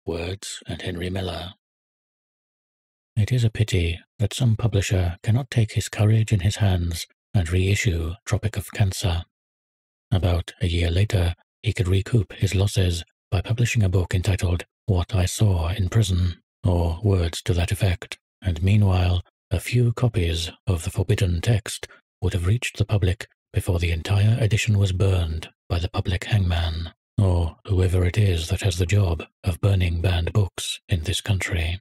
Words and Henry Miller. It is a pity that some publisher cannot take his courage in his hands and reissue Tropic of Cancer. About a year later, he could recoup his losses by publishing a book entitled What I Saw in Prison, or words to that effect, and meanwhile, a few copies of the forbidden text would have reached the public before the entire edition was burned by the public hangman, or whoever it is that has the job of burning banned books in this country.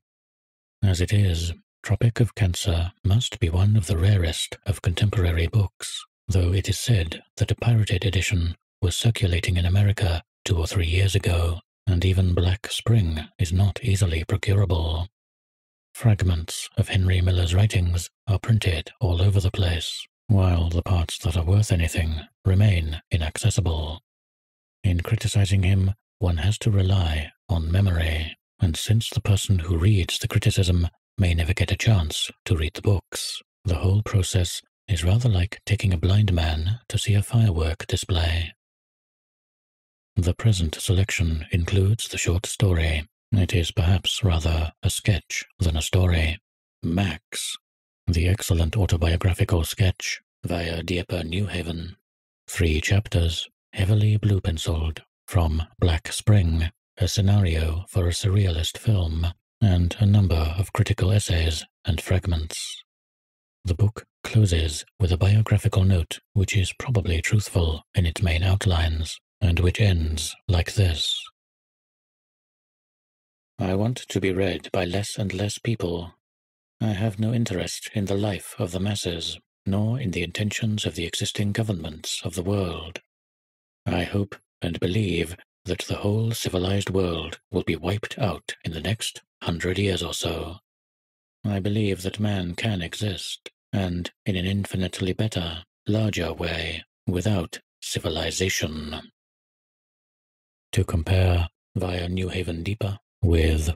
As it is, Tropic of Cancer must be one of the rarest of contemporary books, though it is said that a pirated edition was circulating in America 2 or 3 years ago, and even Black Spring is not easily procurable. Fragments of Henry Miller's writings are printed all over the place, while the parts that are worth anything remain inaccessible. In criticizing him, one has to rely on memory, and since the person who reads the criticism may never get a chance to read the books, the whole process is rather like taking a blind man to see a firework display. The present selection includes the short story. It is perhaps rather a sketch than a story. Max, the excellent autobiographical sketch via Dieppe New Haven. 3 chapters, heavily blue-penciled, from Black Spring, a scenario for a surrealist film, and a number of critical essays and fragments. The book closes with a biographical note which is probably truthful in its main outlines, and which ends like this. I want to be read by less and less people. I have no interest in the life of the masses, nor in the intentions of the existing governments of the world. I hope and believe that the whole civilized world will be wiped out in the next 100 years or so. I believe that man can exist, and in an infinitely better, larger way, without civilization. To compare via New Haven Deeper with,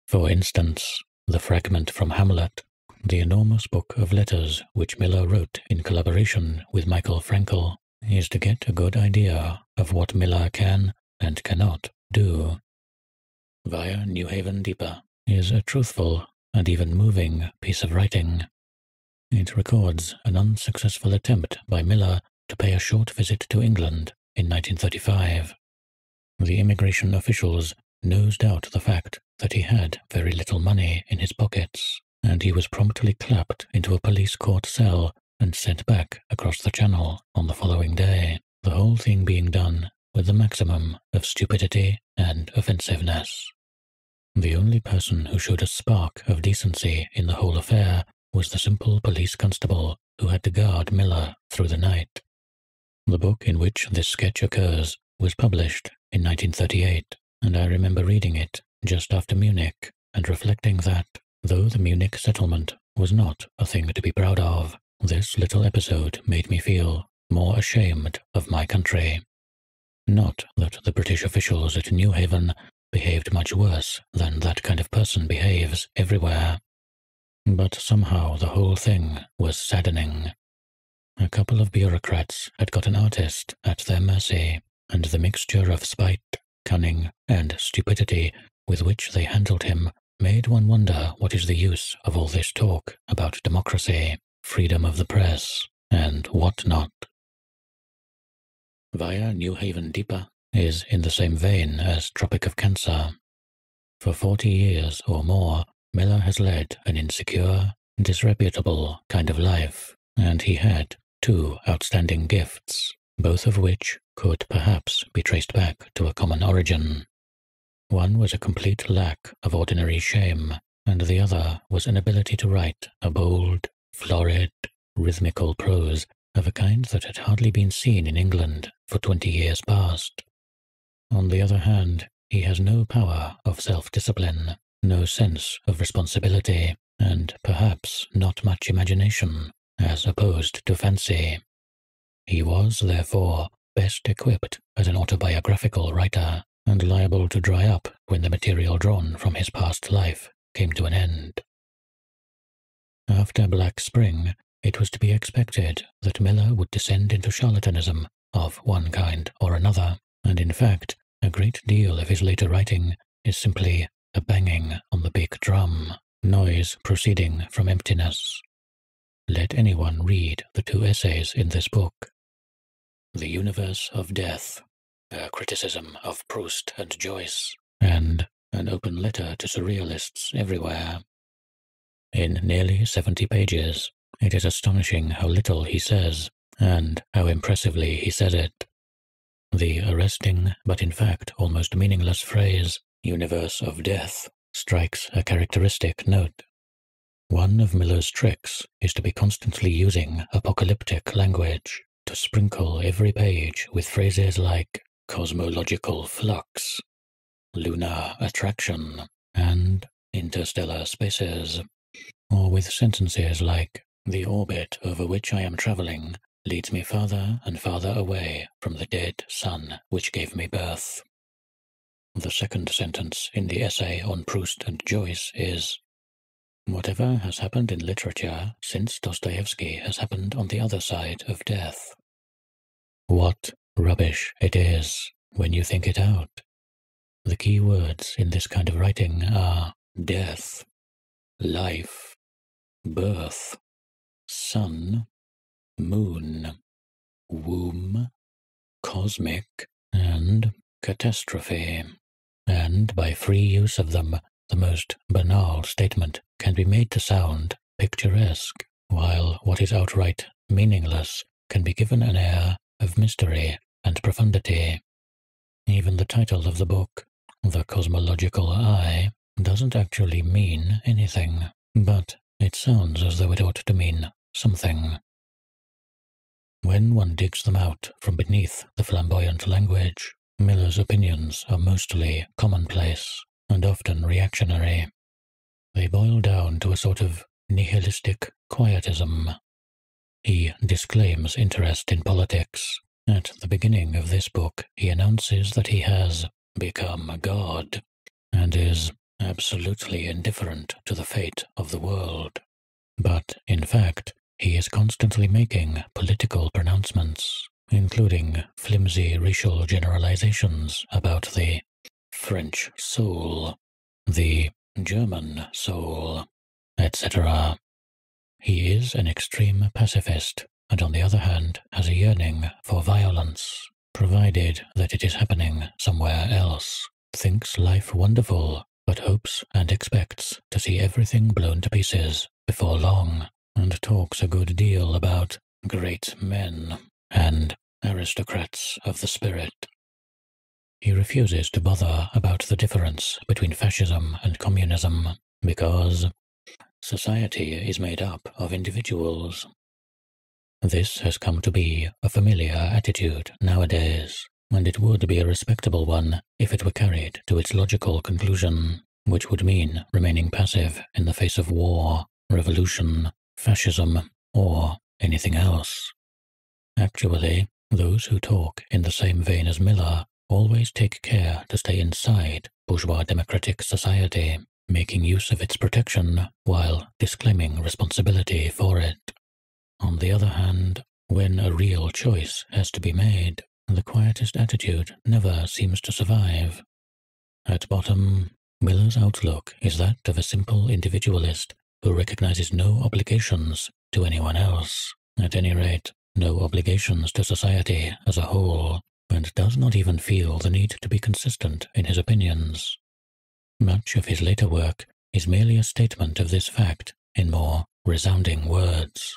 for instance, the fragment from Hamlet, the enormous book of letters which Miller wrote in collaboration with Michael Frankel, is to get a good idea of what Miller can and cannot do. Via New Haven Deeper is a truthful and even moving piece of writing. It records an unsuccessful attempt by Miller to pay a short visit to England in 1935. The immigration officials nosed out the fact that he had very little money in his pockets, and he was promptly clapped into a police court cell and sent back across the channel on the following day, the whole thing being done with the maximum of stupidity and offensiveness. The only person who showed a spark of decency in the whole affair was the simple police constable who had to guard Miller through the night. The book in which this sketch occurs was published in 1938, and I remember reading it just after Munich and reflecting that, though the Munich settlement was not a thing to be proud of, this little episode made me feel more ashamed of my country. Not that the British officials at New Haven behaved much worse than that kind of person behaves everywhere, but somehow the whole thing was saddening. A couple of bureaucrats had got an artist at their mercy, and the mixture of spite, cunning, and stupidity with which they handled him made one wonder what is the use of all this talk about democracy, freedom of the press, and what not. Via New Haven Deeper is in the same vein as Tropic of Cancer. For 40 years or more, Miller has led an insecure, disreputable kind of life, and he had 2 outstanding gifts, both of which could perhaps be traced back to a common origin. One was a complete lack of ordinary shame, and the other was an ability to write a bold, florid, rhythmical prose of a kind that had hardly been seen in England for 20 years past. On the other hand, he has no power of self-discipline, no sense of responsibility, and perhaps not much imagination, as opposed to fancy. He was, therefore, best equipped as an autobiographical writer, and liable to dry up when the material drawn from his past life came to an end. After Black Spring, it was to be expected that Miller would descend into charlatanism of one kind or another, and in fact, a great deal of his later writing is simply a banging on the big drum, noise proceeding from emptiness. Let anyone read the 2 essays in this book. The Universe of Death, a criticism of Proust and Joyce, and an open letter to surrealists everywhere. In nearly 70 pages, it is astonishing how little he says, and how impressively he says it. The arresting, but in fact almost meaningless phrase, universe of death, strikes a characteristic note. One of Miller's tricks is to be constantly using apocalyptic language, to sprinkle every page with phrases like cosmological flux, lunar attraction, and interstellar spaces, or with sentences like, the orbit over which I am traveling leads me farther and farther away from the dead sun which gave me birth. The second sentence in the essay on Proust and Joyce is, whatever has happened in literature since Dostoevsky has happened on the other side of death. What rubbish it is when you think it out. The key words in this kind of writing are death, life, birth, sun, moon, womb, cosmic, and catastrophe. And by free use of them, the most banal statement can be made to sound picturesque, while what is outright meaningless can be given an air of mystery and profundity. Even the title of the book, The Cosmological Eye, doesn't actually mean anything, but it sounds as though it ought to mean something. When one digs them out from beneath the flamboyant language, Miller's opinions are mostly commonplace and often reactionary. They boil down to a sort of nihilistic quietism. He disclaims interest in politics. At the beginning of this book, he announces that he has become a god, and is absolutely indifferent to the fate of the world. But, in fact, he is constantly making political pronouncements, including flimsy racial generalizations about the French soul, the German soul, etc. He is an extreme pacifist, and on the other hand has a yearning for violence, provided that it is happening somewhere else, thinks life wonderful, but hopes and expects to see everything blown to pieces before long, and talks a good deal about great men and aristocrats of the spirit. He refuses to bother about the difference between fascism and communism, because society is made up of individuals. This has come to be a familiar attitude nowadays, and it would be a respectable one if it were carried to its logical conclusion, which would mean remaining passive in the face of war, revolution, fascism, or anything else. Actually, those who talk in the same vein as Miller always take care to stay inside bourgeois democratic society, making use of its protection while disclaiming responsibility for it. On the other hand, when a real choice has to be made, the quietest attitude never seems to survive. At bottom, Miller's outlook is that of a simple individualist who recognizes no obligations to anyone else, at any rate, no obligations to society as a whole, and does not even feel the need to be consistent in his opinions. Much of his later work is merely a statement of this fact in more resounding words.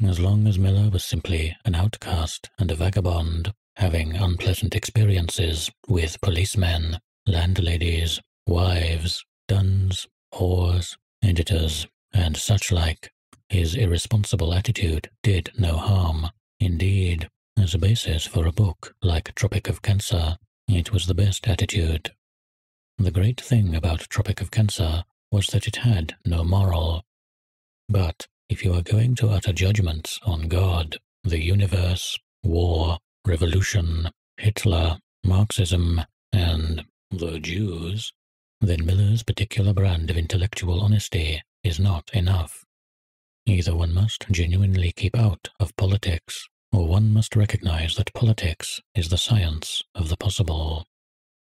As long as Miller was simply an outcast and a vagabond, having unpleasant experiences with policemen, landladies, wives, duns, whores, editors, and such like, his irresponsible attitude did no harm. Indeed, as a basis for a book like Tropic of Cancer, it was the best attitude. The great thing about Tropic of Cancer was that it had no moral. But if you are going to utter judgments on God, the universe, war, revolution, Hitler, Marxism, and the Jews, then Miller's particular brand of intellectual honesty is not enough. Either one must genuinely keep out of politics, or one must recognize that politics is the science of the possible.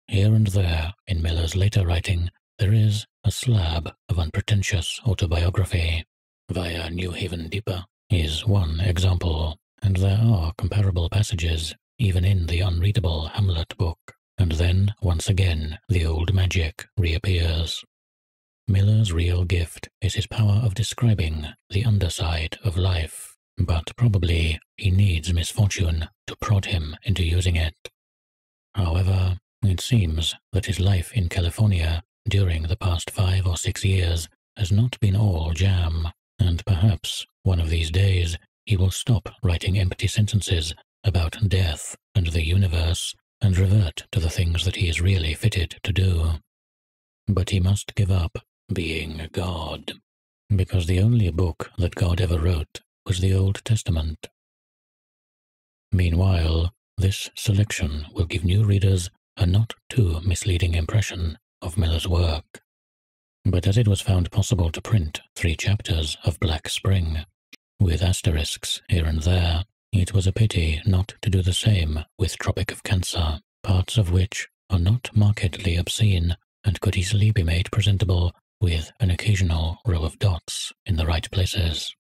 Here and there, in Miller's later writing, there is a slab of unpretentious autobiography. Via New Haven Deeper is one example, and there are comparable passages even in the unreadable Hamlet book, and then, once again, the old magic reappears. Miller's real gift is his power of describing the underside of life, but probably he needs misfortune to prod him into using it. However, it seems that his life in California during the past 5 or 6 years has not been all jam, and perhaps one of these days he will stop writing empty sentences about death and the universe and revert to the things that he is really fitted to do. But he must give up being God, because the only book that God ever wrote was the Old Testament. Meanwhile, this selection will give new readers a not too misleading impression of Miller's work. But as it was found possible to print 3 chapters of Black Spring, with asterisks here and there, it was a pity not to do the same with Tropic of Cancer, parts of which are not markedly obscene and could easily be made presentable with an occasional row of dots in the right places.